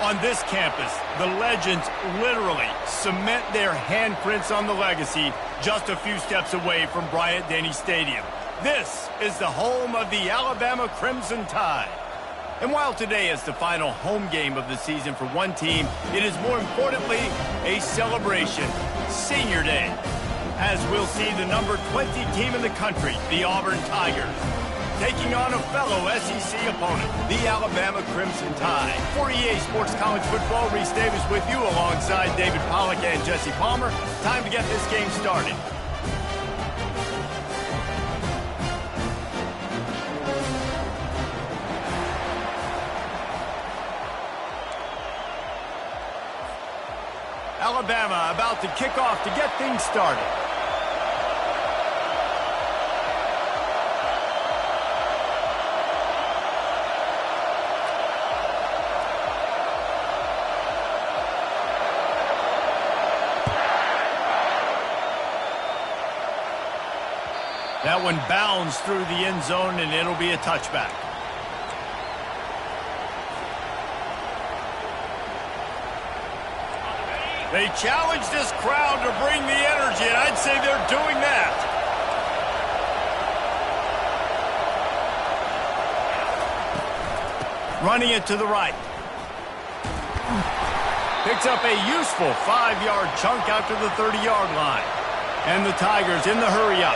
On this campus, the legends literally cement their handprints on the legacy just a few steps away from Bryant-Denny Stadium. This is the home of the Alabama Crimson Tide. And while today is the final home game of the season for one team, it is more importantly a celebration, Senior Day, as we'll see the number 20 team in the country, the Auburn Tigers, taking on a fellow SEC opponent, the Alabama Crimson Tide. For EA Sports College Football, Reese Davis with you alongside David Pollack and Jesse Palmer. Time to get this game started. Alabama about to kick off to get things started. That one bounds through the end zone, and it'll be a touchback. They challenge this crowd to bring the energy, and I'd say they're doing that. Running it to the right. Picks up a useful 5-yard chunk out to the 30-yard line. And the Tigers in the hurry-up.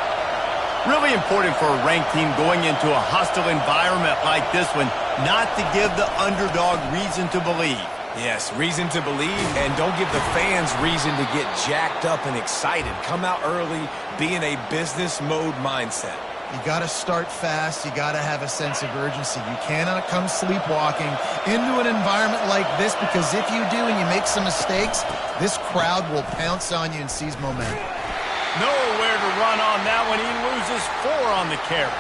Really important for a ranked team going into a hostile environment like this one, not to give the underdog reason to believe. Yes, reason to believe, and don't give the fans reason to get jacked up and excited. Come out early, be in a business mode mindset. You got to start fast. You got to have a sense of urgency. You cannot come sleepwalking into an environment like this, because if you do and you make some mistakes, this crowd will pounce on you and seize momentum. Nowhere to run on that one. He loses 4 on the carry.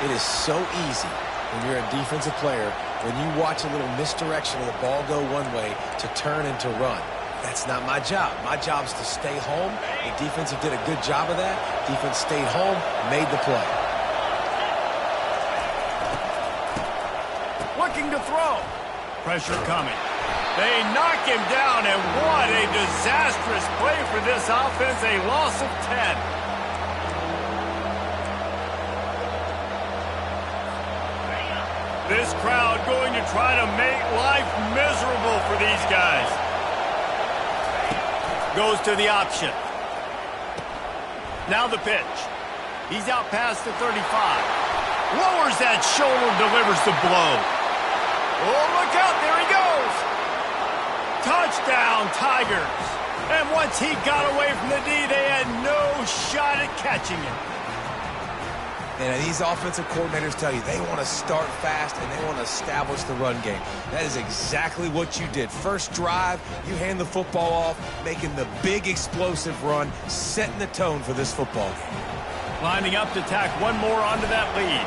It is so easy when you're a defensive player, when you watch a little misdirection of the ball go one way, to turn and to run. That's not my job. My job is to stay home. The defensive did a good job of that. Defense stayed home, made the play. Looking to throw. Pressure coming. They knock him down, and what a disastrous play for this offense. A loss of 10. This crowd going to try to make life miserable for these guys. Goes to the option. Now the pitch. He's out past the 35. Lowers that shoulder, delivers the blow. Oh, look out, there he goes. Touchdown, Tigers. And once he got away from the D, they had no shot at catching him. And these offensive coordinators tell you they want to start fast and they want to establish the run game. That is exactly what you did. First drive, you hand the football off, making the big explosive run, setting the tone for this football game. Lining up to tack one more onto that lead.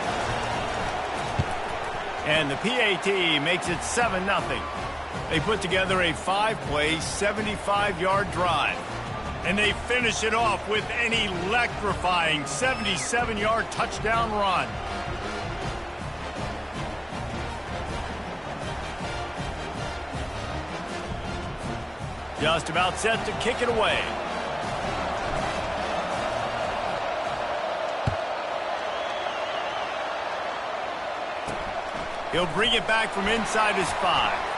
And the PAT makes it 7-0. They put together a 5-play, 75-yard drive. And they finish it off with an electrifying 77-yard touchdown run. Just about set to kick it away. He'll bring it back from inside his 5.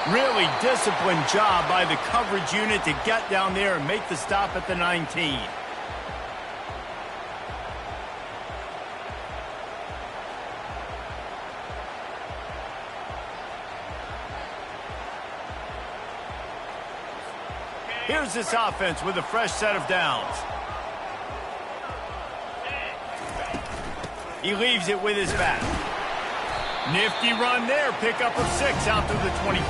Really disciplined job by the coverage unit to get down there and make the stop at the 19. Here's this offense with a fresh set of downs. He leaves it with his back. Nifty run there, pickup of 6 out to the 25.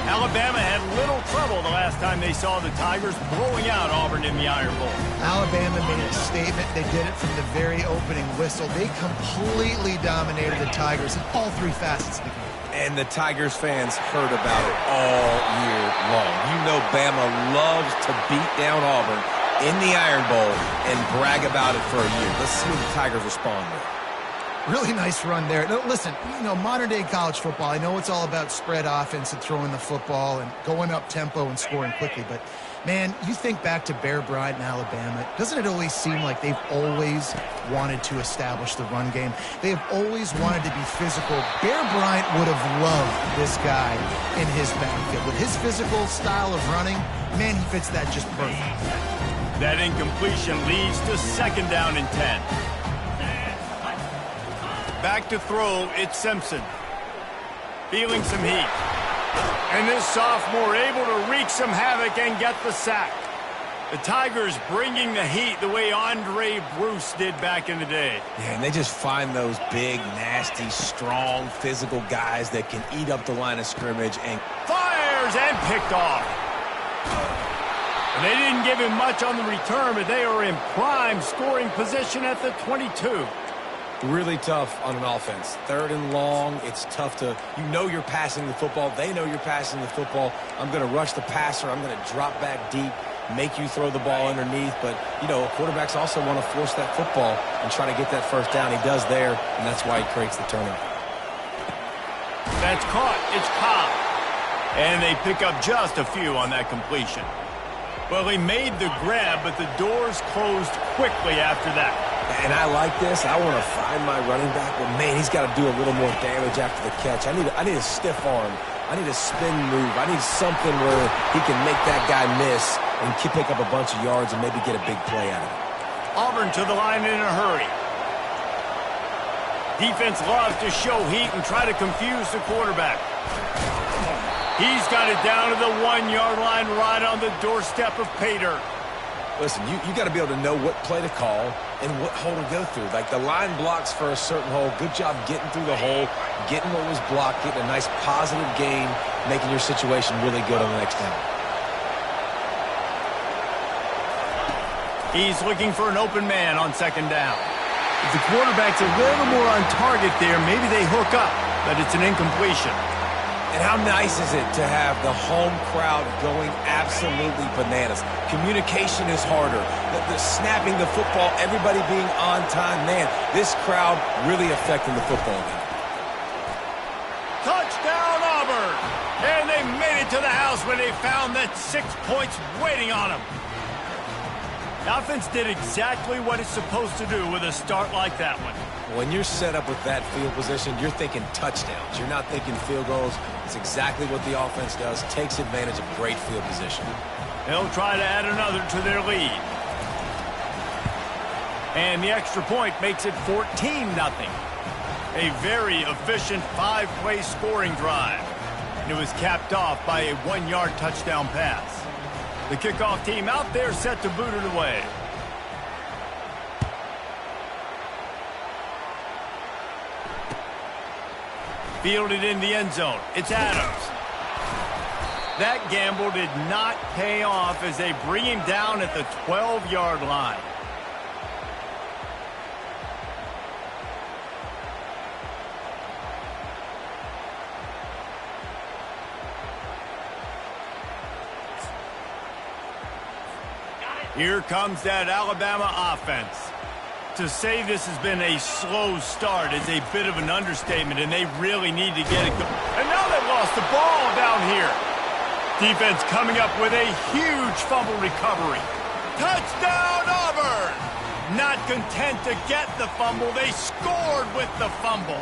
Alabama had little trouble the last time they saw the Tigers blowing out Auburn in the Iron Bowl. Alabama made a statement. They did it from the very opening whistle. They completely dominated the Tigers in all 3 facets of the game. And the Tigers fans heard about it all year long. You know Bama loves to beat down Auburn in the Iron Bowl and brag about it for a year. Let's see what the Tigers respond with. Really nice run there. No, listen, modern-day college football, I know it's all about spread offense and throwing the football and going up tempo and scoring quickly, but, man, you think back to Bear Bryant in Alabama, doesn't it always seem like they've always wanted to establish the run game? They have always wanted to be physical. Bear Bryant would have loved this guy in his backfield. With his physical style of running, man, he fits that just perfect. That incompletion leads to 2nd down and 10. Back to throw, it's Simpson. Feeling some heat. And this sophomore able to wreak some havoc and get the sack. The Tigers bringing the heat the way Andre Bruce did back in the day. Yeah, and they just find those big, nasty, strong, physical guys that can eat up the line of scrimmage and fires and picked off. And they didn't give him much on the return, but they are in prime scoring position at the 22. really tough on an offense. 3rd and long, it's tough to, you're passing the football. They know you're passing the football. I'm going to rush the passer. I'm going to drop back deep, make you throw the ball underneath. But, quarterbacks also want to force that football and try to get that 1st down. He does there, and that's why he creates the turnover. That's caught. It's Cobb. And they pick up just a few on that completion. Well, he made the grab, but the doors closed quickly after that. And I like this. I want to find my running back, but, man, he's got to do a little more damage after the catch. I need a stiff arm. I need a spin move. I need something where he can make that guy miss and pick up a bunch of yards and maybe get a big play out of it. Auburn to the line in a hurry. Defense loves to show heat and try to confuse the quarterback. He's got it down to the 1-yard line right on the doorstep of pay dirt. Listen, you got to be able to know what play to call and what hole to go through. Like the line blocks for a certain hole. Good job getting through the hole, getting what was blocked, getting a nice positive gain, making your situation really good on the next down. He's looking for an open man on 2nd down. If the quarterback's a little more on target there, maybe they hook up, but it's an incompletion. And how nice is it to have the home crowd going absolutely bananas? Communication is harder. The snapping the football, everybody being on time. Man, this crowd really affecting the football game. Touchdown, Auburn! And they made it to the house when they found that 6 points waiting on them. The offense did exactly what it's supposed to do with a start like that one. When you're set up with that field position, you're thinking touchdowns. You're not thinking field goals. It's exactly what the offense does. Takes advantage of great field position. They'll try to add another to their lead. And the extra point makes it 14-0. A very efficient 5-play scoring drive. And it was capped off by a 1-yard touchdown pass. The kickoff team out there set to boot it away. Fielded in the end zone. It's Adams. That gamble did not pay off as they bring him down at the 12-yard line. Here comes that Alabama offense. To say this has been a slow start is a bit of an understatement, and they really need to get it going. And now they've lost the ball down here. Defense coming up with a huge fumble recovery. Touchdown, Auburn! Not content to get the fumble, they scored with the fumble.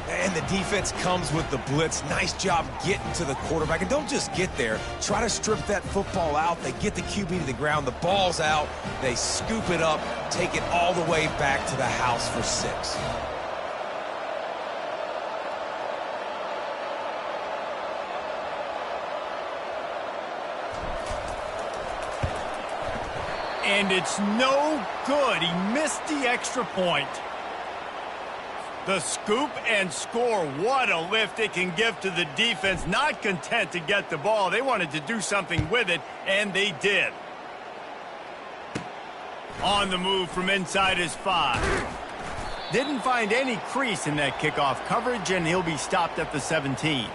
And the defense comes with the blitz. Nice job getting to the quarterback. And don't just get there. Try to strip that football out. They get the QB to the ground. The ball's out. They scoop it up, take it all the way back to the house for 6. And it's no good. He missed the extra point. The scoop and score, what a lift it can give to the defense. Not content to get the ball. They wanted to do something with it, and they did. On the move from inside his 5. Didn't find any crease in that kickoff coverage, and he'll be stopped at the 17.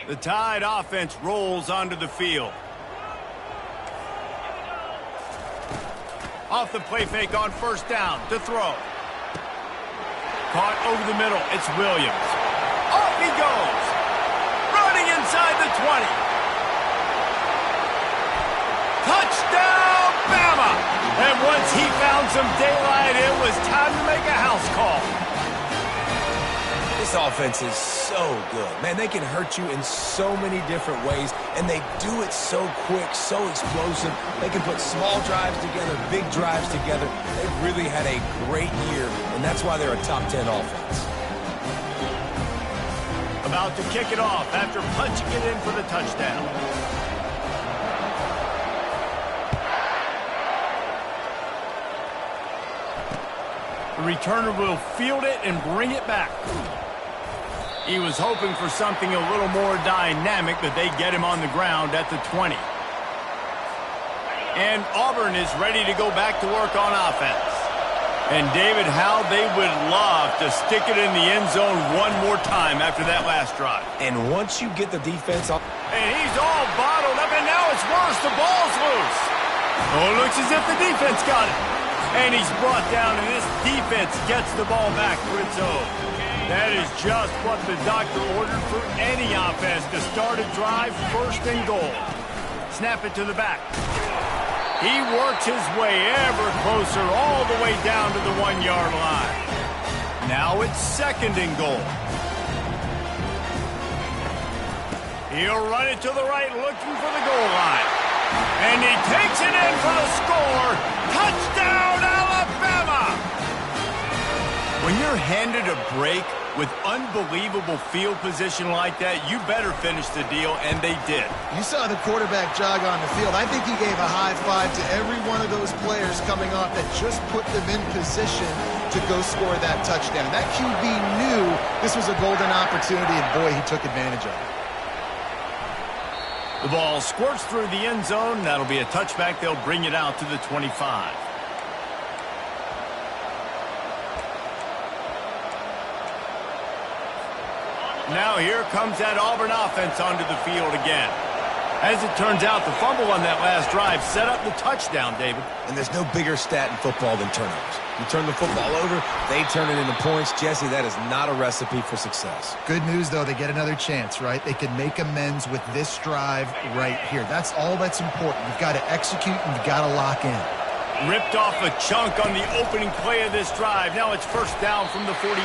The The Tide offense rolls onto the field. Off the play fake on first down to throw. Caught over the middle. It's Williams. Off he goes. Running inside the 20. Touchdown, Bama! And once he found some daylight, it was time to make a house call. This offense is so good. Man, they can hurt you in so many different ways, and they do it so quick, so explosive. They can put small drives together, big drives together. They've really had a great year, and that's why they're a top 10 offense. About to kick it off after punching it in for the touchdown. The returner will field it and bring it back. He was hoping for something a little more dynamic, but they get him on the ground at the 20. And Auburn is ready to go back to work on offense. And David, how they would love to stick it in the end zone one more time after that last drive. And once you get the defense off... And he's all bottled up, and now it's worse. The ball's loose. Oh, it looks as if the defense got it. And he's brought down, and this defense gets the ball back for its own. That is just what the doctor ordered for any offense to start a drive first and goal. Snap it to the back. He works his way ever closer all the way down to the 1-yard line. Now it's second and goal. He'll run it to the right, looking for the goal line. And he takes it in for the score. Touchdown, Alabama! When you're handed a break with unbelievable field position like that, you better finish the deal, and they did. You saw the quarterback jog on the field. I think he gave a high five to every one of those players coming off that just put them in position to go score that touchdown. That QB knew this was a golden opportunity, and boy, he took advantage of it. The ball squirts through the end zone. That'll be a touchback. They'll bring it out to the 25. Now here comes that Auburn offense onto the field again. As it turns out, the fumble on that last drive set up the touchdown, David. And there's no bigger stat in football than turnovers. You turn the football over, they turn it into points. Jesse, that is not a recipe for success. Good news, though, they get another chance, right? They can make amends with this drive right here. That's all that's important. You've got to execute and you've got to lock in. Ripped off a chunk on the opening play of this drive. Now it's first down from the 48.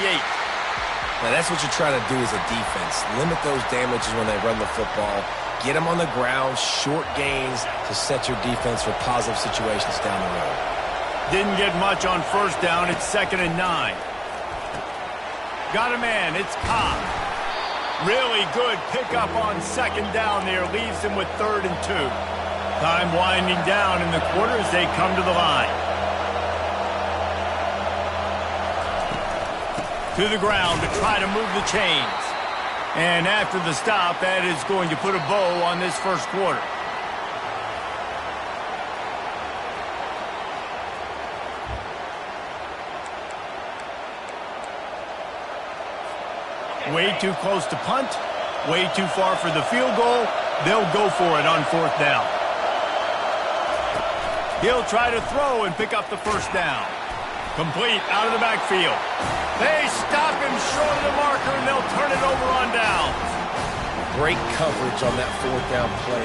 Now, that's what you try to do as a defense. Limit those damages when they run the football. Get them on the ground, short gains to set your defense for positive situations down the road. Didn't get much on first down. It's 2nd and 9. Got a man. It's Cobb. Really good pickup on 2nd down there. Leaves him with 3rd and 2. Time winding down in the quarter as they come to the line. To the ground to try to move the chains. And after the stop, that is going to put a bow on this first quarter. Way too close to punt. Way too far for the field goal. They'll go for it on 4th down. He'll try to throw and pick up the first down. Complete out of the backfield. They stop him short of the marker, and they'll turn it over on downs. Great coverage on that 4th down play.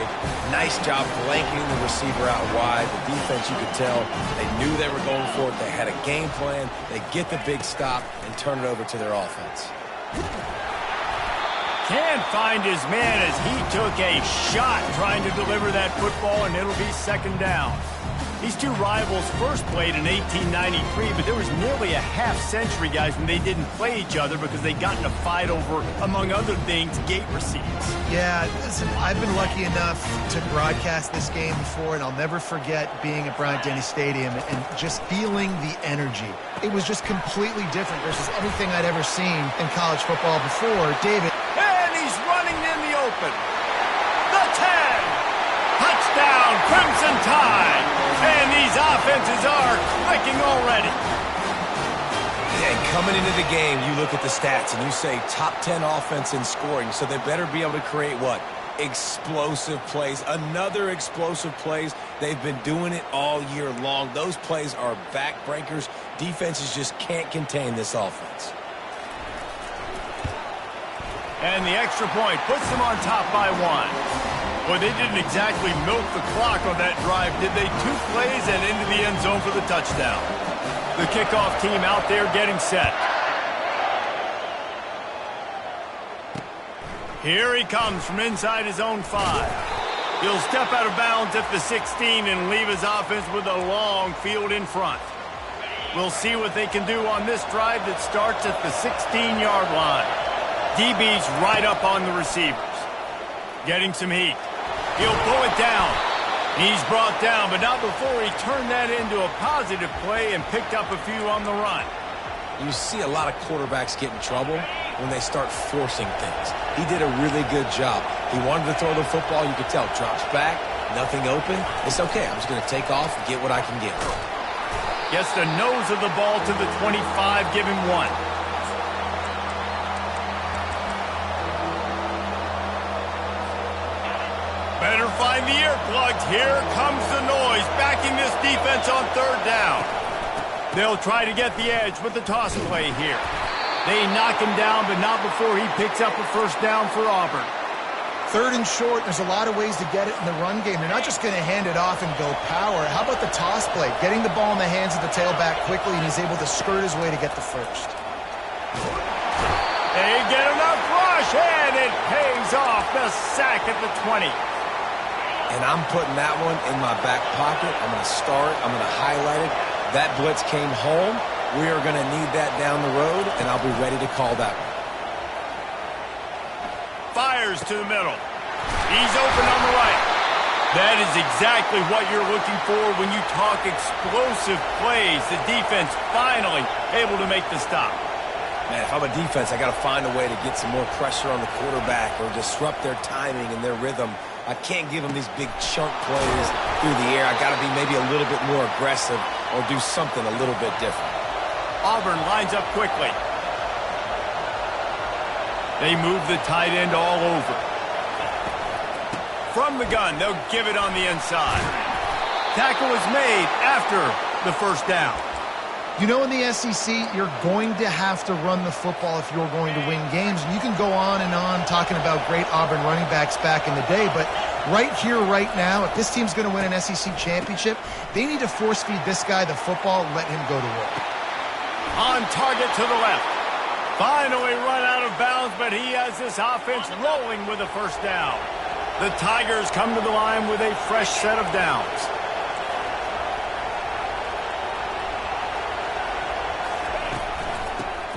Nice job blanketing the receiver out wide. The defense, you could tell, they knew they were going for it. They had a game plan. They get the big stop and turn it over to their offense. Can't find his man as he took a shot trying to deliver that football, and it'll be 2nd down. These two rivals first played in 1893, but there was nearly a half-century, guys, when they didn't play each other because they got in a fight over, among other things, gate receipts. Yeah, listen, I've been lucky enough to broadcast this game before, and I'll never forget being at Bryant-Denny Stadium and just feeling the energy. It was just completely different versus anything I'd ever seen in college football before. David. And he's running in the open. The 10. Touchdown, Crimson Tide. And these offenses are clicking already. Yeah, And coming into the game, you look at the stats and you say top 10 offense in scoring, so they better be able to create what? Explosive plays. Another explosive plays. They've been doing it all year long. Those plays are backbreakers. Defenses just can't contain this offense. And the extra point puts them on top by 1. Well, they didn't exactly milk the clock on that drive, did they? 2 plays and into the end zone for the touchdown. The kickoff team out there getting set. Here he comes from inside his own 5. He'll step out of bounds at the 16 and leave his offense with a long field in front. We'll see what they can do on this drive that starts at the 16-yard line. DB's right up on the receivers. Getting some heat. He'll pull it down. He's brought down, but not before he turned that into a positive play and picked up a few on the run. You see a lot of quarterbacks get in trouble when they start forcing things. He did a really good job. He wanted to throw the football. You could tell. Drops back, nothing open. It's okay. I'm just going to take off and get what I can get. Gets the nose of the ball to the 25, give him 1. Better find the earplugs. Here comes the noise, backing this defense on 3rd down. They'll try to get the edge with the toss play here. They knock him down, but not before he picks up a 1st down for Auburn. 3rd and short, there's a lot of ways to get it in the run game. They're not just going to hand it off and go power. How about the toss play? Getting the ball in the hands of the tailback quickly, and he's able to skirt his way to get the 1st. They get enough rush, and it pays off. The sack at the 20. And I'm putting that one in my back pocket. I'm going to start it. I'm going to highlight it. That blitz came home. We are going to need that down the road, and I'll be ready to call that one. Fires to the middle. He's open on the right. That is exactly what you're looking for when you talk explosive plays. The defense finally able to make the stop. Man, if I'm a defense, I got to find a way to get some more pressure on the quarterback or disrupt their timing and their rhythm. I can't give them these big chunk plays through the air. I got to be maybe a little bit more aggressive or do something a little bit different. Auburn lines up quickly. They move the tight end all over. From the gun, they'll give it on the inside. Tackle is made after the 1st down. You know, in the SEC, you're going to have to run the football if you're going to win games. And you can go on and on talking about great Auburn running backs back in the day, but right here, right now, if this team's going to win an SEC championship, they need to force-feed this guy the football and let him go to work. On target to the left. Finally run out of bounds, but he has this offense rolling with a 1st down. The Tigers come to the line with a fresh set of downs.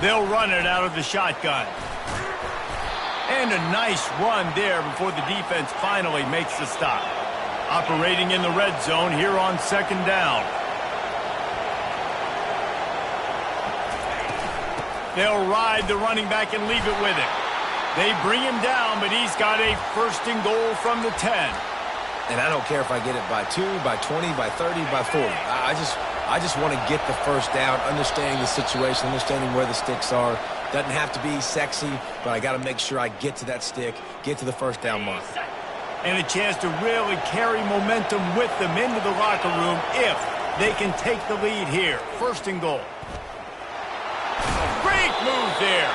They'll run it out of the shotgun. And a nice run there before the defense finally makes the stop. Operating in the red zone here on 2nd down. They'll ride the running back and leave it with him. They bring him down, but he's got a 1st and goal from the 10. And I don't care if I get it by 2, by 20, by 30, by 40. I just want to get the 1st down, understanding the situation, understanding where the sticks are. Doesn't have to be sexy, but I got to make sure I get to that stick, get to the 1st down mark. And a chance to really carry momentum with them into the locker room if they can take the lead here. 1st and goal. Great move there.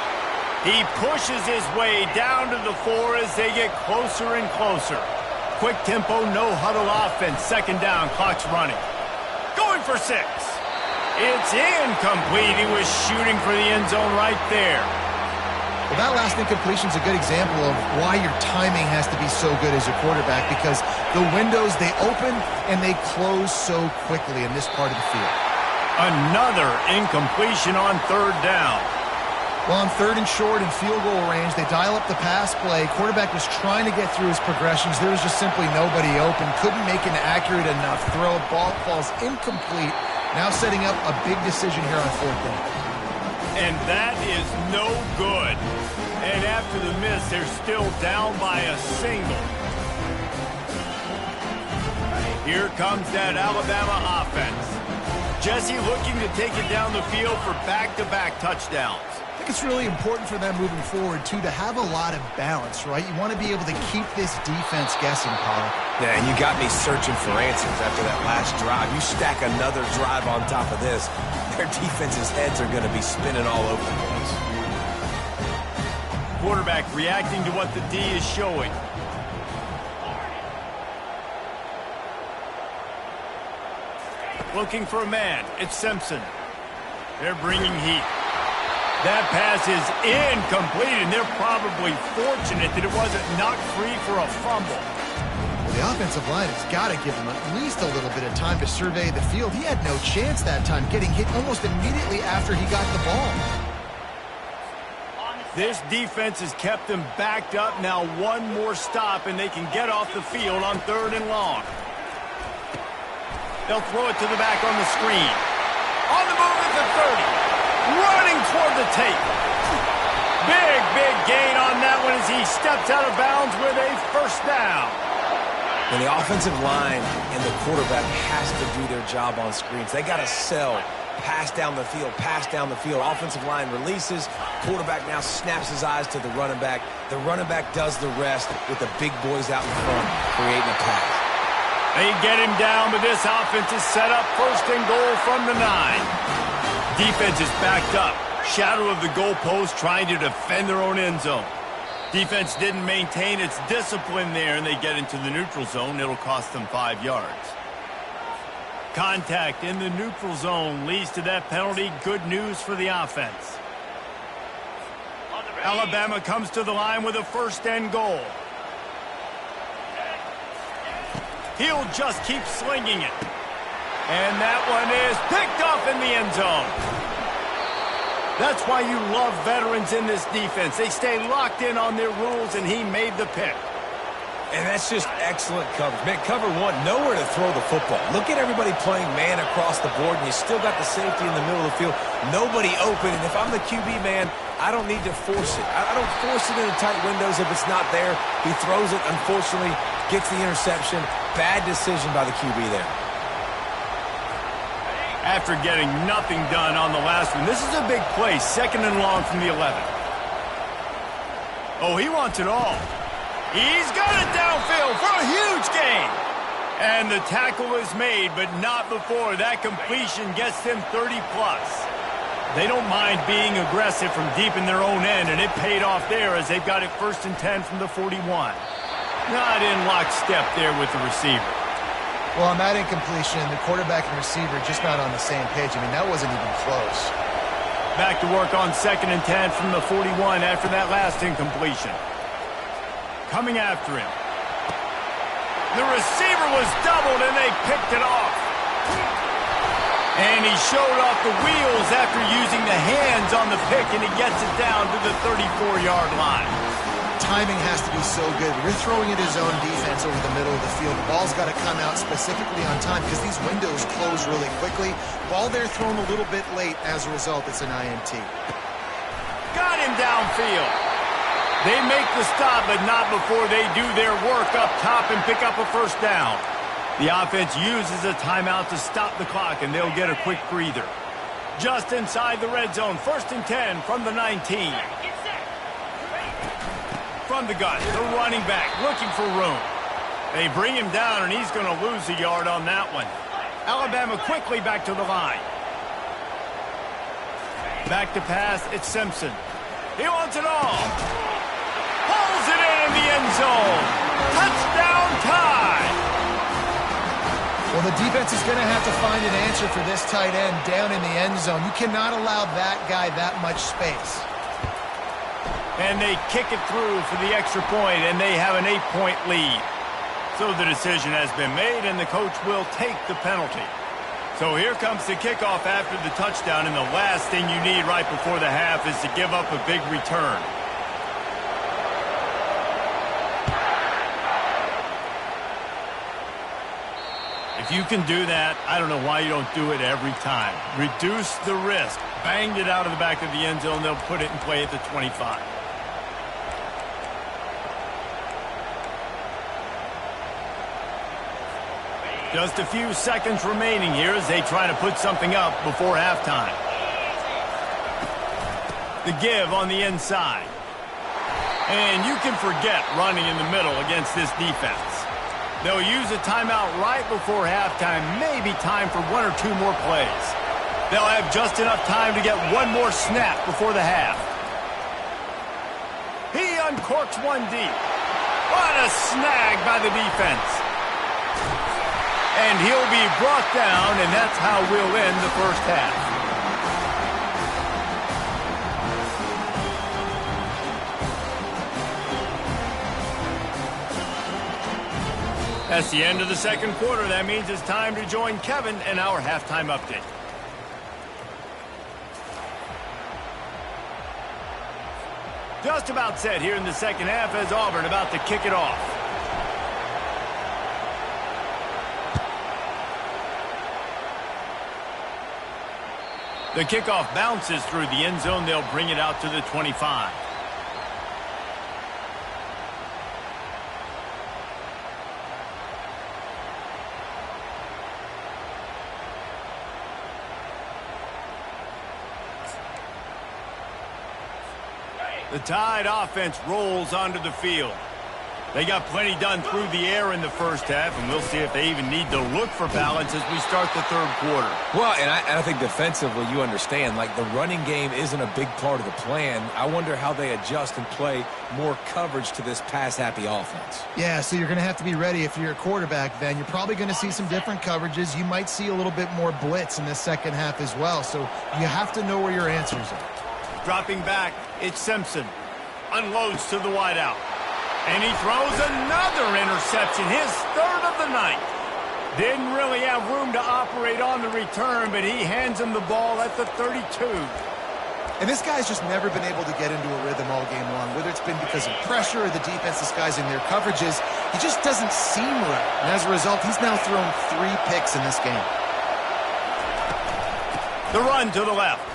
He pushes his way down to the 4 as they get closer and closer. Quick tempo, no huddle offense. 2nd down, clock's running. Going for 6. It's incomplete. He was shooting for the end zone right there. Well, that last incompletion is a good example of why your timing has to be so good as a quarterback, because the windows, they open and they close so quickly in this part of the field. Another incompletion on 3rd down. Well, on 3rd and short and field goal range, they dial up the pass play. Quarterback was trying to get through his progressions. There was just simply nobody open. Couldn't make an accurate enough throw. Ball falls incomplete. Now setting up a big decision here on 4th down. And that is no good. And after the miss, they're still down by a single. Here comes that Alabama offense. Jesse looking to take it down the field for back-to-back touchdowns. I think it's really important for them moving forward, too, to have a lot of balance, right? You want to be able to keep this defense guessing, Pollock. Yeah, and you got me searching for answers after that last drive. You stack another drive on top of this, their defense's heads are going to be spinning all over the place. Quarterback reacting to what the D is showing. Looking for a man. It's Simpson. They're bringing heat. That pass is incomplete, and they're probably fortunate that it wasn't knocked free for a fumble. Well, the offensive line has got to give him at least a little bit of time to survey the field. He had no chance that time, getting hit almost immediately after he got the ball. This defense has kept them backed up. Now one more stop, and they can get off the field on 3rd and long. They'll throw it to the back on the screen. On the move at the 30. Running toward the tape. Big gain on that one as he steps out of bounds with a first down. And the offensive line and the quarterback has to do their job on screens. They got to sell. Pass down the field, pass down the field. Offensive line releases. Quarterback now snaps his eyes to the running back. The running back does the rest with the big boys out in front, creating a pass. They get him down, but this offense is set up 1st and goal from the 9. Defense is backed up. Shadow of the goalpost trying to defend their own end zone. Defense didn't maintain its discipline there, and they get into the neutral zone. It'll cost them 5 yards. Contact in the neutral zone leads to that penalty. Good news for the offense. Alabama comes to the line with a 1st and goal. He'll just keep slinging it. And that one is picked off in the end zone. That's why you love veterans in this defense. They stay locked in on their rules, and he made the pick. And that's just excellent coverage. Man, cover one, nowhere to throw the football. Look at everybody playing man across the board, and you still got the safety in the middle of the field. Nobody open, and if I'm the QB, man, I don't need to force it. I don't force it into tight windows if it's not there. He throws it, unfortunately, gets the interception. Bad decision by the QB there. After getting nothing done on the last one, this is a big play. 2nd and long from the 11. Oh, he wants it all. He's got it downfield for a huge gain. And the tackle is made, but not before that completion gets them 30-plus. They don't mind being aggressive from deep in their own end, and it paid off there as they've got it 1st and 10 from the 41. Not in lockstep there with the receiver. Well, on that incompletion, the quarterback and receiver just not on the same page. I mean, that wasn't even close. Back to work on 2nd and 10 from the 41 after that last incompletion. Coming after him. The receiver was doubled, and they picked it off. And he showed off the wheels after using the hands on the pick, and he gets it down to the 34-yard line. Timing has to be so good. You're throwing at his own defense over the middle of the field. The ball's got to come out specifically on time because these windows close really quickly. Ball there thrown a little bit late. As a result, it's an INT. Got him downfield. They make the stop, but not before they do their work up top and pick up a 1st down. The offense uses a timeout to stop the clock, and they'll get a quick breather. Just inside the red zone, 1st and 10 from the 19. From the gun, the running back looking for room. They bring him down, and he's going to lose a yard on that one. Alabama quickly back to the line. Back to pass, it's Simpson. He wants it all. Pulls it in the end zone. Touchdown tie. Well, the defense is going to have to find an answer for this tight end down in the end zone. You cannot allow that guy that much space. And they kick it through for the extra point, and they have an 8-point lead. So the decision has been made, and the coach will take the penalty. So here comes the kickoff after the touchdown, and the last thing you need right before the half is to give up a big return. If you can do that, I don't know why you don't do it every time. Reduce the risk. Banged it out of the back of the end zone. They'll put it in play at the 25. Just a few seconds remaining here as they try to put something up before halftime. The give on the inside. And you can forget running in the middle against this defense. They'll use a timeout right before halftime, maybe time for one or two more plays. They'll have just enough time to get one more snap before the half. He uncorks one deep. What a snag by the defense. And he'll be brought down, and that's how we'll end the first half. That's the end of the second quarter. That means it's time to join Kevin in our halftime update. Just about set here in the second half as Auburn about to kick it off. The kickoff bounces through the end zone. They'll bring it out to the 25. The Tide offense rolls onto the field. They got plenty done through the air in the first half, and we'll see if they even need to look for balance as we start the third quarter. Well, and I think defensively, you understand, like the running game isn't a big part of the plan. I wonder how they adjust and play more coverage to this pass-happy offense. Yeah, so you're going to have to be ready if you're a quarterback then. You're probably going to see some different coverages. You might see a little bit more blitz in the second half as well, so you have to know where your answers are. Dropping back, it's Simpson. Unloads to the wideout. And he throws another interception, his third of the night. Didn't really have room to operate on the return, but he hands him the ball at the 32. And this guy's just never been able to get into a rhythm all game long, whether it's been because of pressure or the defense disguising their coverages. He just doesn't seem right. And as a result, he's now thrown 3 picks in this game. The run to the left.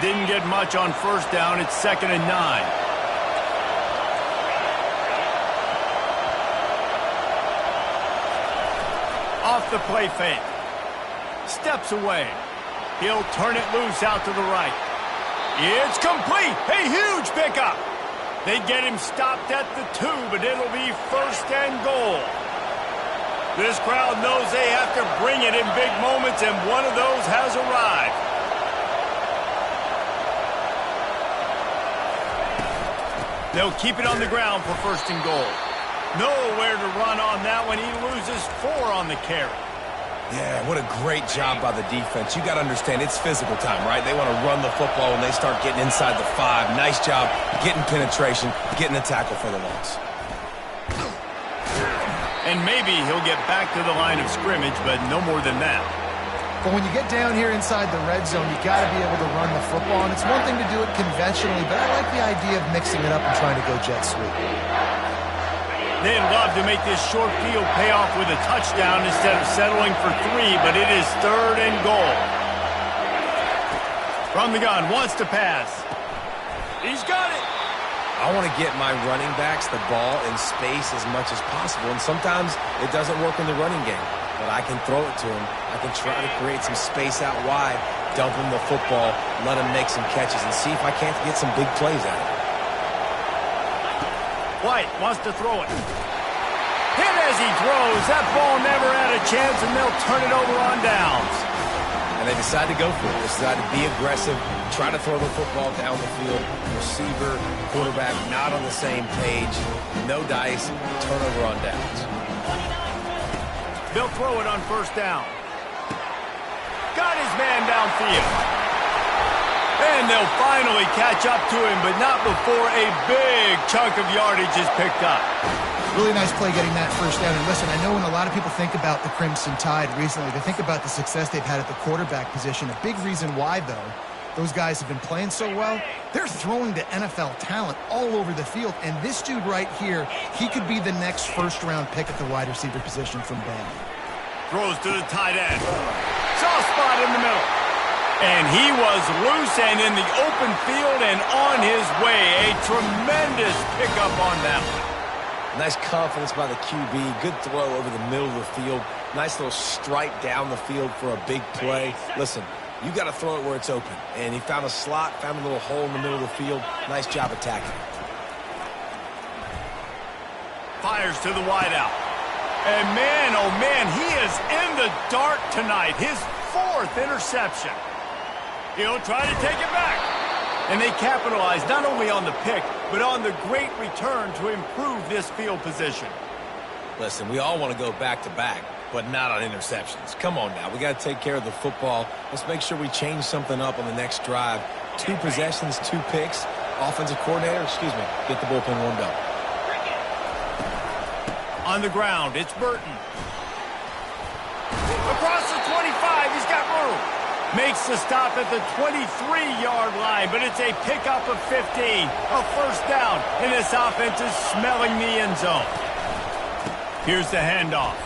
Didn't get much on first down. It's 2nd and 9. Off the play fake. Steps away. He'll turn it loose out to the right. It's complete. A huge pickup. They get him stopped at the 2, but it'll be 1st and goal. This crowd knows they have to bring it in big moments, and one of those has arrived. They'll keep it on the ground for 1st and goal. Nowhere to run on that one. He loses 4 on the carry. Yeah, what a great job by the defense. You got to understand, it's physical time, right? They want to run the football when they start getting inside the 5. Nice job getting penetration, getting the tackle for the loss. And maybe he'll get back to the line of scrimmage, but no more than that. But when you get down here inside the red zone, you got to be able to run the football. And it's one thing to do it conventionally, but I like the idea of mixing it up and trying to go jet sweep. They'd love to make this short field pay off with a touchdown instead of settling for 3, but it is 3rd and goal. From the gun, wants to pass. He's got it. I want to get my running backs the ball in space as much as possible, and sometimes it doesn't work in the running game. But I can throw it to him. I can try to create some space out wide, dump him the football, let him make some catches, and see if I can't get some big plays out of it. White wants to throw it. Hit as he throws. That ball never had a chance, and they'll turn it over on downs. And they decide to go for it. They decide to be aggressive, try to throw the football down the field. Receiver, quarterback, not on the same page. No dice, turnover on downs. They'll throw it on 1st down. Got his man downfield. And they'll finally catch up to him, but not before a big chunk of yardage is picked up. Really nice play getting that 1st down. And listen, I know when a lot of people think about the Crimson Tide recently, they think about the success they've had at the quarterback position. A big reason why, though, those guys have been playing so well, they're throwing to NFL talent all over the field. And this dude right here, he could be the next 1st-round pick at the wide receiver position from Bama. Throws to the tight end. Soft spot in the middle. And he was loose and in the open field and on his way. A tremendous pickup on that one. Nice confidence by the QB. Good throw over the middle of the field. Nice little strike down the field for a big play. Listen, you got to throw it where it's open. And he found a slot, found a little hole in the middle of the field. Nice job attacking it. Fires to the wideout. And man, oh man, he is in the dark tonight. His 4th interception. He'll try to take it back. And they capitalize not only on the pick, but on the great return to improve this field position. Listen, we all want to go back-to-back, but not on interceptions. Come on now. We got to take care of the football. Let's make sure we change something up on the next drive. 2 possessions, 2 picks. Offensive coordinator, get the bullpen warmed up. On the ground, it's Burton. Across the 25, he's got room. Makes the stop at the 23-yard line, but it's a pickup of 15. A first down, and this offense is smelling the end zone. Here's the handoff.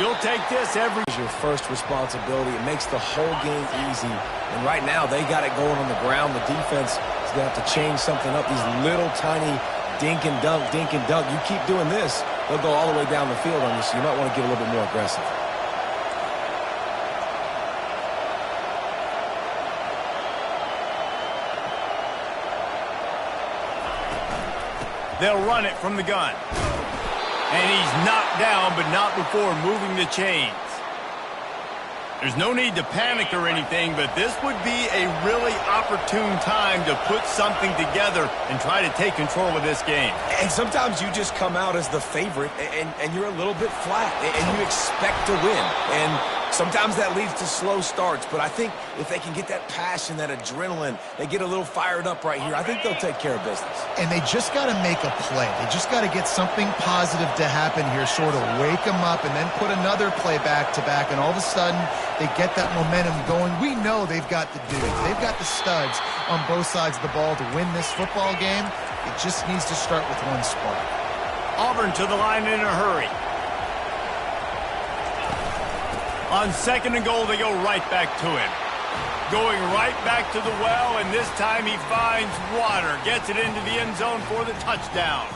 You'll take this every... Your first responsibility. It makes the whole game easy. And right now, they got it going on the ground. The defense is going to have to change something up. These little tiny dink and dunk, dink and dunk. You keep doing this, they'll go all the way down the field on you, so you might want to get a little bit more aggressive. They'll run it from the gun. And he's knocked down, but not before moving the chains. There's no need to panic or anything, but this would be a really opportune time to put something together and try to take control of this game. And sometimes you just come out as the favorite, and you're a little bit flat, and you expect to win. And sometimes that leads to slow starts, but I think if they can get that passion, that adrenaline, they get a little fired up right here, I think they'll take care of business. And they just got to make a play. They just got to get something positive to happen here, sort of wake them up, and then put another play back-to-back, and all of a sudden they get that momentum going. We know they've got the dudes. They've got the studs on both sides of the ball to win this football game. It just needs to start with one spark. Auburn to the line in a hurry. On 2nd and goal, they go right back to him. Going right back to the well, and this time he finds water. Gets it into the end zone for the touchdown.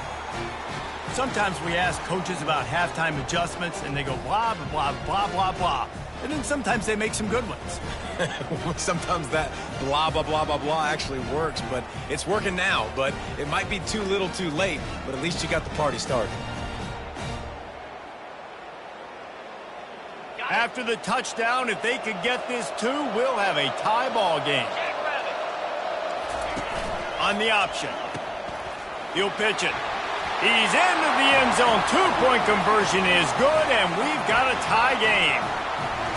Sometimes we ask coaches about halftime adjustments, and they go blah, blah, blah, blah, blah. And then sometimes they make some good ones. Sometimes that blah, blah, blah, blah, blah actually works, but it's working now. But it might be too little too late, but at least you got the party started. After the touchdown, if they could get this too, we'll have a tie ball game. On the option. He'll pitch it. He's into the end zone. 2-point conversion is good, and we've got a tie game.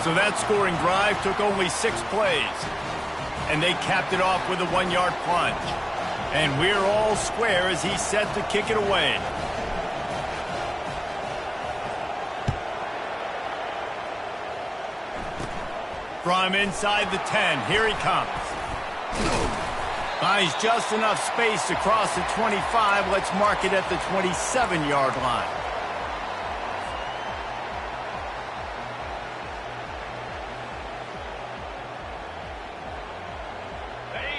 So that scoring drive took only 6 plays. And they capped it off with a 1-yard plunge. And we're all square as he's set to kick it away. From inside the 10, here he comes. Finds just enough space to cross the 25. Let's mark it at the 27-yard line.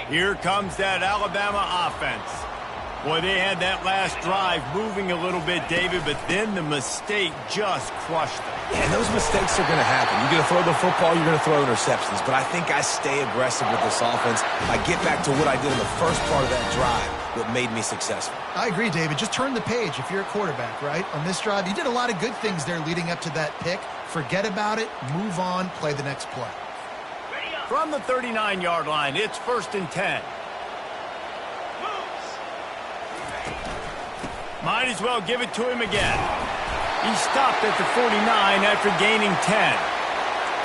Here comes that Alabama offense. Boy, they had that last drive moving a little bit, David, but then the mistake just crushed them. Yeah, and those mistakes are going to happen. You're going to throw the football, you're going to throw interceptions. But I think I stay aggressive with this offense. I get back to what I did in the first part of that drive, what made me successful. I agree, David. Just turn the page if you're a quarterback, right? On this drive, you did a lot of good things there leading up to that pick. Forget about it, move on, play the next play. From the 39-yard line, it's 1st and 10. Might as well give it to him again. He stopped at the 49 after gaining 10.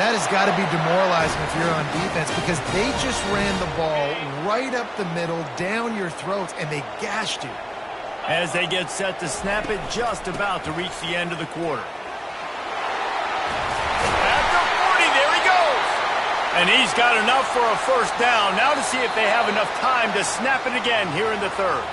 That has got to be demoralizing if you're on defense because they just ran the ball right up the middle, down your throats, and they gashed you. As they get set to snap it, just about to reach the end of the quarter. At the 40, there he goes. And he's got enough for a first down. Now to see if they have enough time to snap it again here in the 3rd.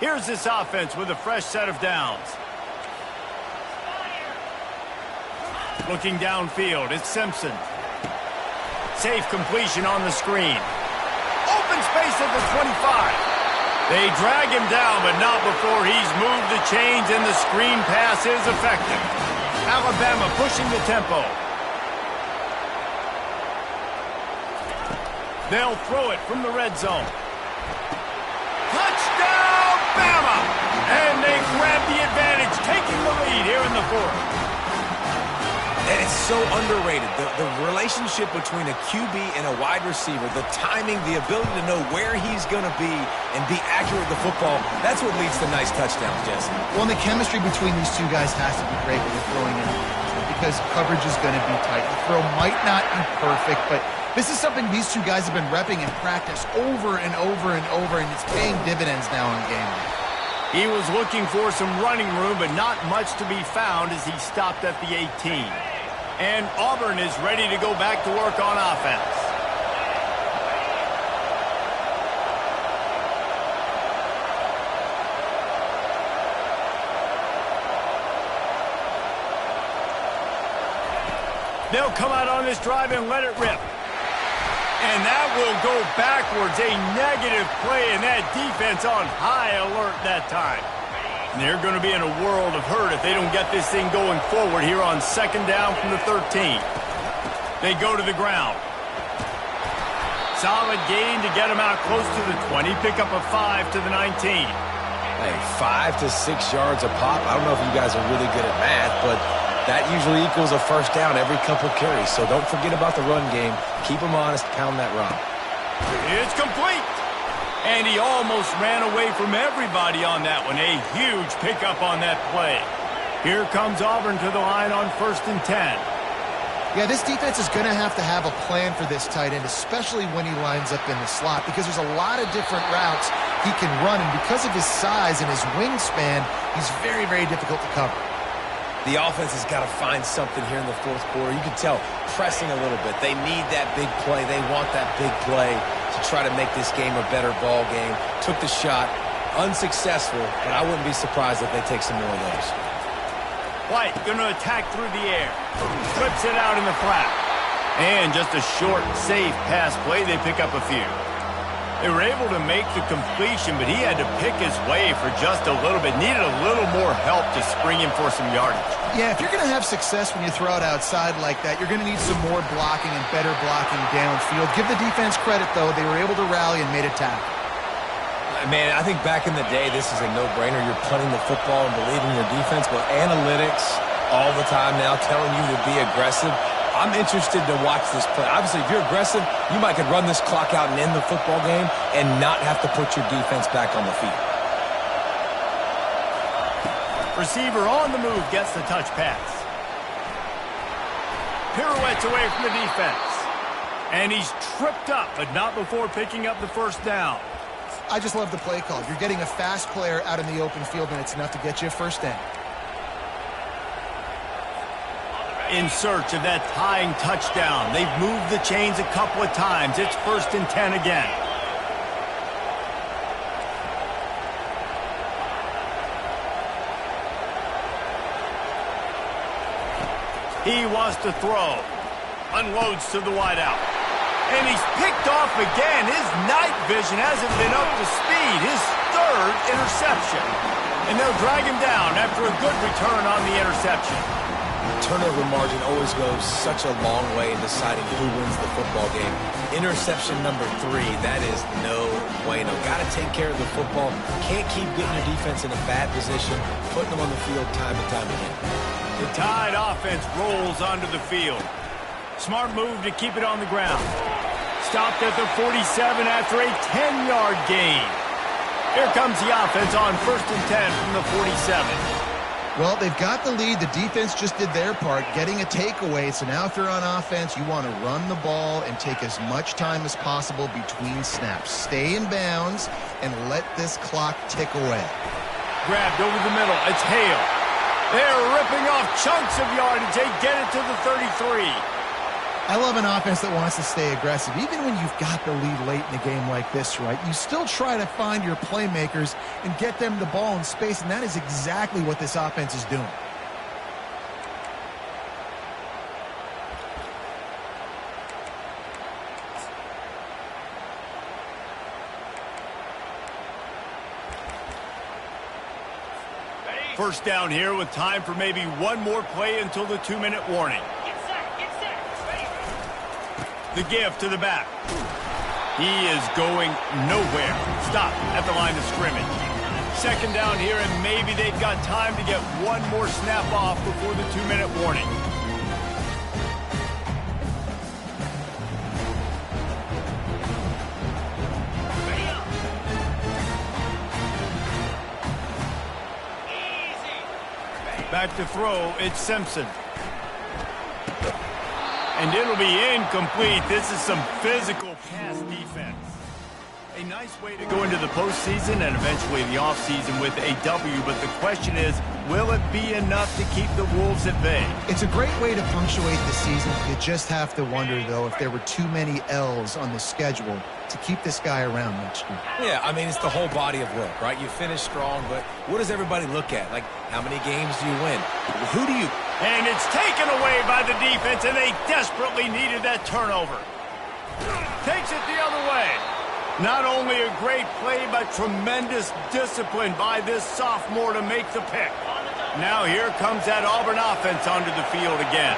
Here's this offense with a fresh set of downs. Looking downfield, it's Simpson. Safe completion on the screen. Open space at the 25. They drag him down, but not before he's moved the chains, and the screen pass is effective. Alabama pushing the tempo. They'll throw it from the red zone. Touchdown, Bama! And they grab the advantage, taking the lead here in the fourth. And it's so underrated. The relationship between a QB and a wide receiver, the timing, the ability to know where he's going to be and be accurate with the football, that's what leads to nice touchdowns, Jesse. Well, and the chemistry between these two guys has to be great when you're throwing in because coverage is going to be tight. The throw might not be perfect, but this is something these two guys have been repping in practice over and over and over, and it's paying dividends now in game day. He was looking for some running room, but not much to be found as he stopped at the 18. And Auburn is ready to go back to work on offense. They'll come out on this drive and let it rip. And that will go backwards. A negative play, and that defense on high alert that time. And they're going to be in a world of hurt if they don't get this thing going forward here on second down from the 13. They go to the ground. Solid gain to get them out close to the 20. Pick up a 5 to the 19. Hey, 5 to 6 yards a pop. I don't know if you guys are really good at math, but that usually equals a first down every couple carries. So don't forget about the run game. Keep them honest. Pound that rock. It's complete. And he almost ran away from everybody on that one. A huge pickup on that play. Here comes Auburn to the line on 1st and 10. Yeah, this defense is going to have a plan for this tight end, especially when he lines up in the slot, because there's a lot of different routes he can run, and because of his size and his wingspan, he's very, very difficult to cover. The offense has got to find something here in the fourth quarter. You can tell pressing a little bit. They need that big play. They want that big play to try to make this game a better ball game. Took the shot. Unsuccessful, but I wouldn't be surprised if they take some more of those. White going to attack through the air. Flips it out in the flat. And just a short, safe pass play. They pick up a few. They were able to make the completion, but he had to pick his way for just a little bit. Needed a little more help to spring him for some yardage. Yeah, if you're going to have success when you throw it outside like that, you're going to need some more blocking and better blocking downfield. Give the defense credit, though. They were able to rally and made a tackle. Man, I think back in the day, this is a no-brainer. You're punting the football and believing your defense, but analytics all the time now telling you to be aggressive. I'm interested to watch this play. Obviously, if you're aggressive, you might could run this clock out and end the football game and not have to put your defense back on the field. Receiver on the move gets the touch pass. Pirouettes away from the defense. And he's tripped up, but not before picking up the first down. I just love the play call. You're getting a fast player out in the open field, and it's enough to get you a first down. In search of that tying touchdown. They've moved the chains a couple of times. It's 1st and 10 again. He wants to throw. Unloads to the wideout. And he's picked off again. His night vision hasn't been up to speed. His 3rd interception. And they'll drag him down after a good return on the interception. Turnover margin always goes such a long way in deciding who wins the football game. Interception number 3, that is no bueno. Got to take care of the football. Can't keep getting your defense in a bad position, putting them on the field time and time again. The Tide offense rolls onto the field. Smart move to keep it on the ground. Stopped at the 47 after a 10-yard gain. Here comes the offense on 1st and 10 from the 47. Well, they've got the lead. The defense just did their part, getting a takeaway. So now if they're on offense, you want to run the ball and take as much time as possible between snaps. Stay in bounds and let this clock tick away. Grabbed over the middle. It's Hale. They're ripping off chunks of yardage. They get it to the 33. I love an offense that wants to stay aggressive. Even when you've got the lead late in a game like this, right, you still try to find your playmakers and get them the ball in space, and that is exactly what this offense is doing. First down here with time for maybe one more play until the 2-minute warning. The give to the back. He is going nowhere. Stop at the line of scrimmage. Second down here, and maybe they've got time to get one more snap off before the 2-minute warning. Back to throw, it's Simpson. And it'll be incomplete. This is some physical pass defense. A nice way to go into the postseason and eventually the offseason with a W, but the question is, will it be enough to keep the Wolves at bay? It's a great way to punctuate the season. You just have to wonder, though, if there were too many L's on the schedule to keep this guy around next year. Yeah, I mean, it's the whole body of work, right? You finish strong, but what does everybody look at? Like, how many games do you win? Who do you... And it's taken away by the defense, and they desperately needed that turnover. Takes it the other way. Not only a great play, but tremendous discipline by this sophomore to make the pick. Now here comes that Auburn offense onto the field again.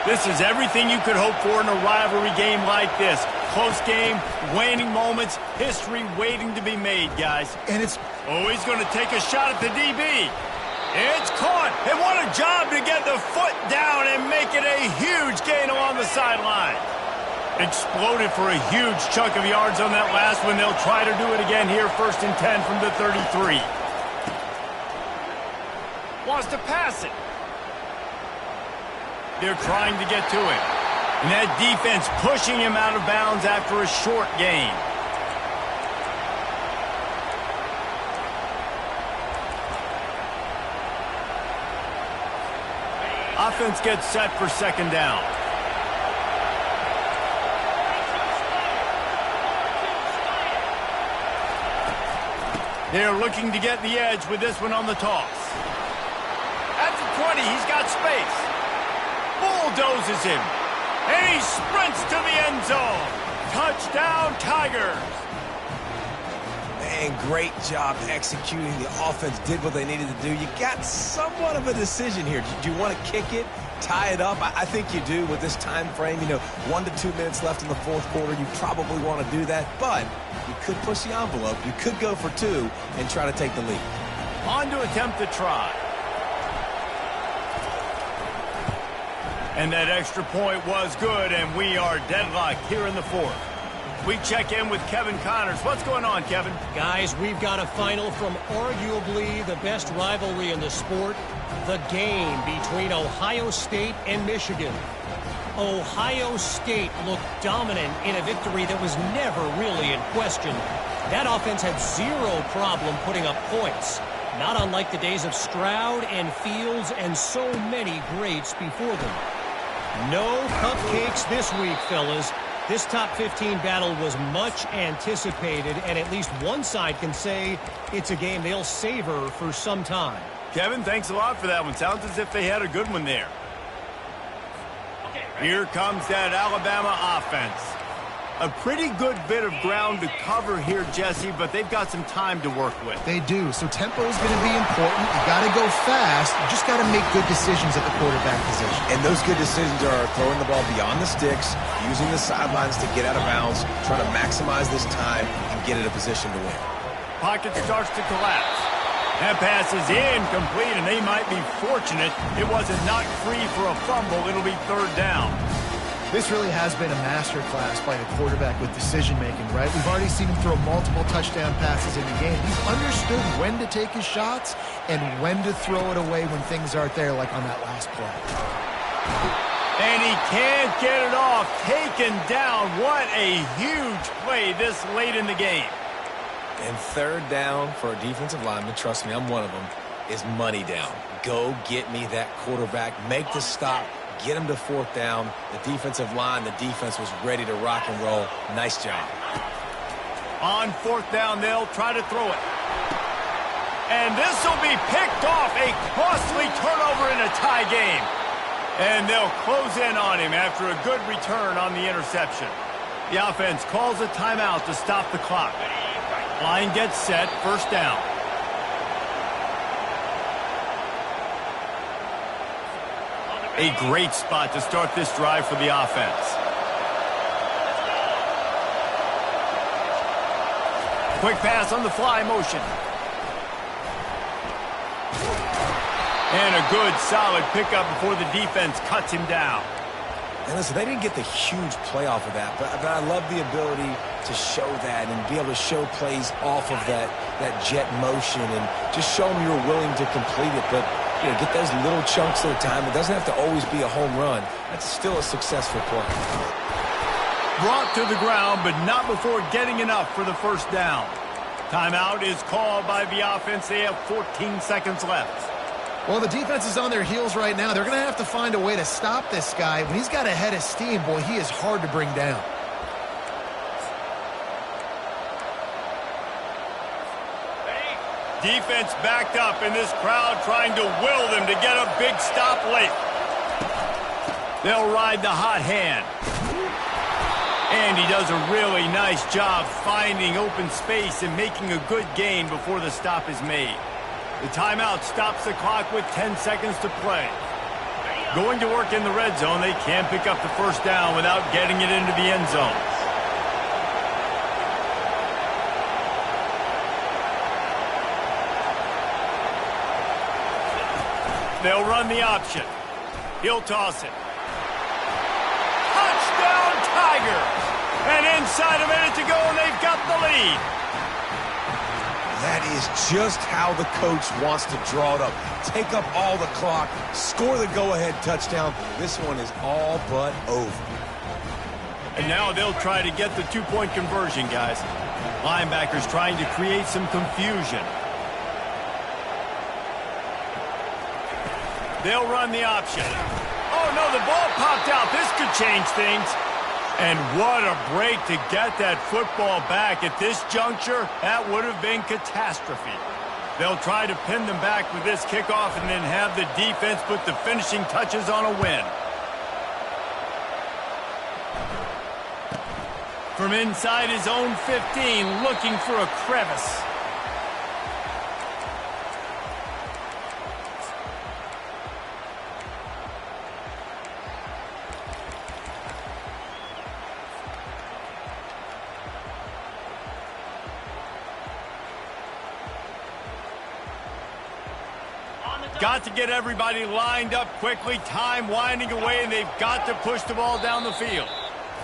This is everything you could hope for in a rivalry game like this. Close game, waning moments, history waiting to be made, guys. And it's... Oh, he's going to take a shot at the DB. It's caught. And what a job to get the foot down and make it a huge gain along the sideline. Exploded for a huge chunk of yards on that last one. They'll try to do it again here, 1st and 10 from the 33. Wants to pass it. They're trying to get to it. And that defense pushing him out of bounds after a short gain. Offense gets set for second down. They're looking to get the edge with this one on the toss. At the 20, he's got space. Bulldozes him. And he sprints to the end zone. Touchdown, Tigers. Man, great job executing. The offense did what they needed to do. You got somewhat of a decision here. Do you want to kick it, tie it up? I think you do with this time frame. You know, 1 to 2 minutes left in the fourth quarter. You probably want to do that, but you could push the envelope. You could go for 2 and try to take the lead. On to attempt the try. And that extra point was good, and we are deadlocked here in the fourth. We check in with Kevin Connors. What's going on, Kevin? Guys, we've got a final from arguably the best rivalry in the sport, the game between Ohio State and Michigan. Ohio State looked dominant in a victory that was never really in question. That offense had zero problem putting up points, not unlike the days of Stroud and Fields and so many greats before them. No cupcakes this week, fellas. This top 15 battle was much anticipated, and at least one side can say it's a game they'll savor for some time. Kevin, thanks a lot for that one. Sounds as if they had a good one there. Here comes that Alabama offense. A pretty good bit of ground to cover here, Jesse, but they've got some time to work with. They do, so tempo is going to be important. You got to go fast. You just got to make good decisions at the quarterback position. And those good decisions are throwing the ball beyond the sticks, using the sidelines to get out of bounds, trying to maximize this time and get in a position to win. Pocket starts to collapse. That pass is incomplete, and they might be fortunate it wasn't knocked free for a fumble. It'll be 3rd down. This really has been a master class by the quarterback with decision-making, right? We've already seen him throw multiple touchdown passes in the game. He's understood when to take his shots and when to throw it away when things aren't there, like on that last play. And he can't get it off. Taken down. What a huge play this late in the game. And 3rd down for a defensive lineman, trust me, I'm one of them, is money down. Go get me that quarterback. Make the stop. get them to fourth down. The defensive line, the defense was ready to rock and roll. Nice job. On fourth down, they'll try to throw it. And this will be picked off. A costly turnover in a tie game. And they'll close in on him after a good return on the interception. The offense calls a timeout to stop the clock. Line gets set, first down. A great spot to start this drive for the offense. Quick pass on the fly motion. And a good, solid pickup before the defense cuts him down. And listen, they didn't get the huge play off of that, but I love the ability to show that and be able to show plays off of that jet motion and just show them you're willing to complete it. But get those little chunks at a time. It doesn't have to always be a home run. That's still a successful play. Brought to the ground, but not before getting enough for the first down. Timeout is called by the offense. They have 14 seconds left. Well, the defense is on their heels right now. They're going to have to find a way to stop this guy. When he's got a head of steam, boy, he is hard to bring down. Defense backed up, and this crowd trying to will them to get a big stop late. They'll ride the hot hand. And he does a really nice job finding open space and making a good gain before the stop is made. The timeout stops the clock with 10 seconds to play. Going to work in the red zone, they can't pick up the first down without getting it into the end zone. They'll run the option. He'll toss it. Touchdown, Tigers! And inside a minute to go, and they've got the lead. That is just how the coach wants to draw it up. Take up all the clock, score the go-ahead touchdown. This one is all but over. And now they'll try to get the two-point conversion, guys. Linebackers trying to create some confusion. They'll run the option. Oh, no, the ball popped out. This could change things. And what a break to get that football back. At this juncture, that would have been catastrophe. They'll try to pin them back with this kickoff and then have the defense put the finishing touches on a win. From inside his own 15, looking for a crevice. Got to get everybody lined up quickly, time winding away, and they've got to push the ball down the field.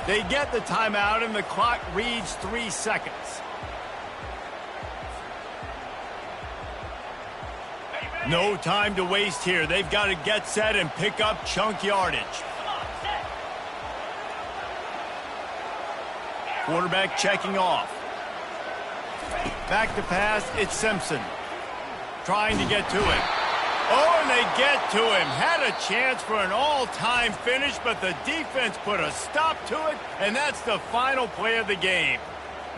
They get the timeout, and the clock reads 3 seconds. No time to waste here. They've got to get set and pick up chunk yardage. Quarterback checking off. Back to pass, it's Simpson. Trying to get to him. Oh, and they get to him. Had a chance for an all-time finish, but the defense put a stop to it, and that's the final play of the game.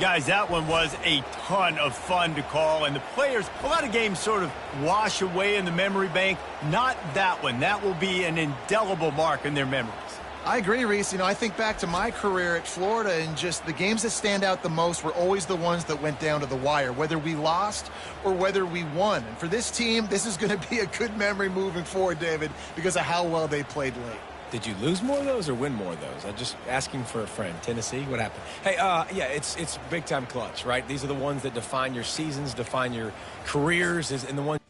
Guys, that one was a ton of fun to call, and the players, a lot of games sort of wash away in the memory bank. Not that one. That will be an indelible mark in their memories. I agree, Reese. I think back to my career at Florida, and just the games that stand out the most were always the ones that went down to the wire, whether we lost or whether we won. And for this team, this is going to be a good memory moving forward, David, because of how well they played late. Did you lose more of those or win more of those? I'm just asking for a friend. Tennessee, what happened? Hey, yeah, it's big-time clutch, right? These are the ones that define your seasons, define your careers, and the ones